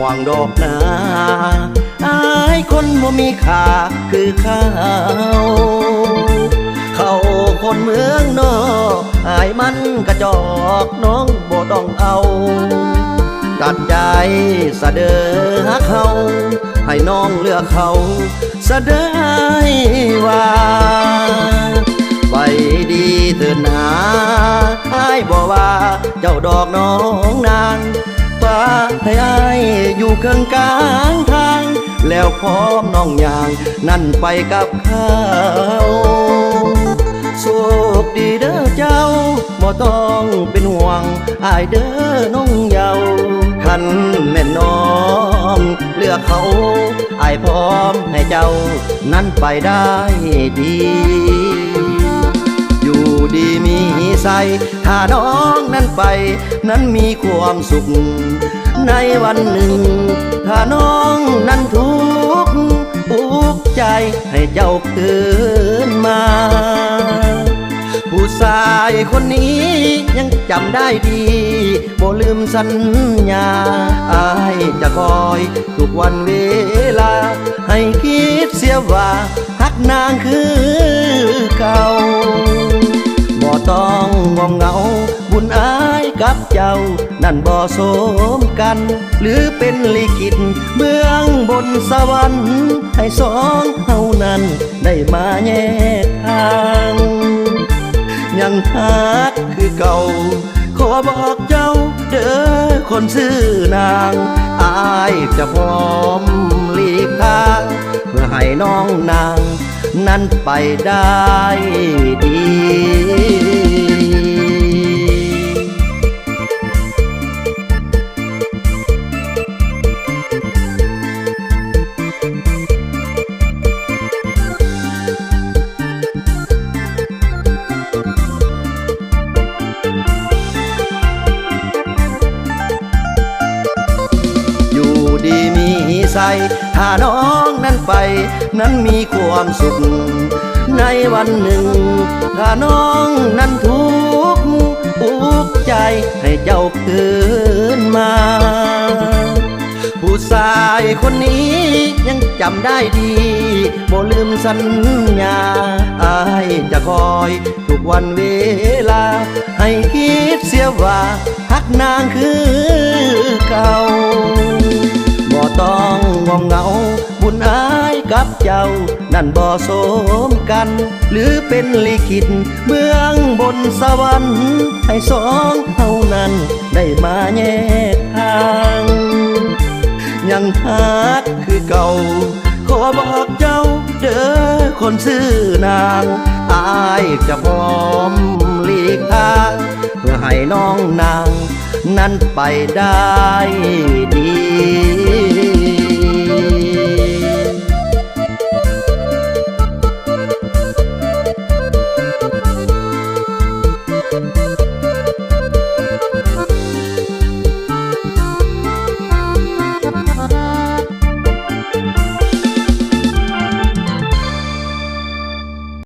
วงดอกนาอายคนบ่มีค่าคือเขาคนเมืองนอกอายมันกระจอกน้องบ่ต้องเอาตัดใจสะเดอฮักเขาให้น้องเลือกเขาสะเดอว่าไปดีเถิดนาอายบอกว่าเจ้าดอกน้องนางฟ้าให้อายอยู่ข้างกลางทางแล้วพร้อมน้องอย่างนั่นไปกับเขาโชคดีเด้อเจ้าบ่ต้องเป็นห่วงอายเด้อน้องเยาคันแม่นน้องเลือกเขาอายพร้อมให้เจ้านั้นไปได้ดีอยู่ดีมีใสถ้าน้องนั้นไปนั้นมีความสุขในวันหนึ่งถ้าน้องนั้นทุกข์อุกใจให้เจ้าคืนมาผู้ชายคนนี้ยังจำได้ดีบ่ลืมสัญญาอายจะคอยทุกวันเวลาให้คิดเสียว่าฮักนางคือเก่าบ่ต้องงอมเหงาบุญอายกับเจ้านั่นบ่สมกันหรือเป็นลิขิตเบื้องบนสวรรค์ให้สองเฮานั้นได้มาแยกทางยังฮักคือเก่าขอบอกเจ้าเด้อคนซื่อนางอายจะพร้อมหลีกทางเพื่อให้น้องนางนั้นไปได้ดีดีมีใสถ้าน้องนั้นไปนั้นมีความสุขในวันหนึ่งถ้าน้องนั้นทุกข์อุกใจให้เจ้าคืนมาผู้ชายคนนี้ยังจำได้ดีบ่ลืมสัญญาอายจะคอยทุกวันเวลาให้คิดเสียว่าฮักนางคือเก่าบ่ต้องงอมเหงาบุญอายกับเจ้านั่นบ่สมกันหรือเป็นลิขิตเบื้องบนสวรรค์ให้สองเฮานั้นได้มาแยกทางยังฮักคือเก่าขอบอกเจ้าเด้อคนซื่อนางอายจะพร้อมหลีกทางเพื่อให้น้องนางนั้นไปได้ดี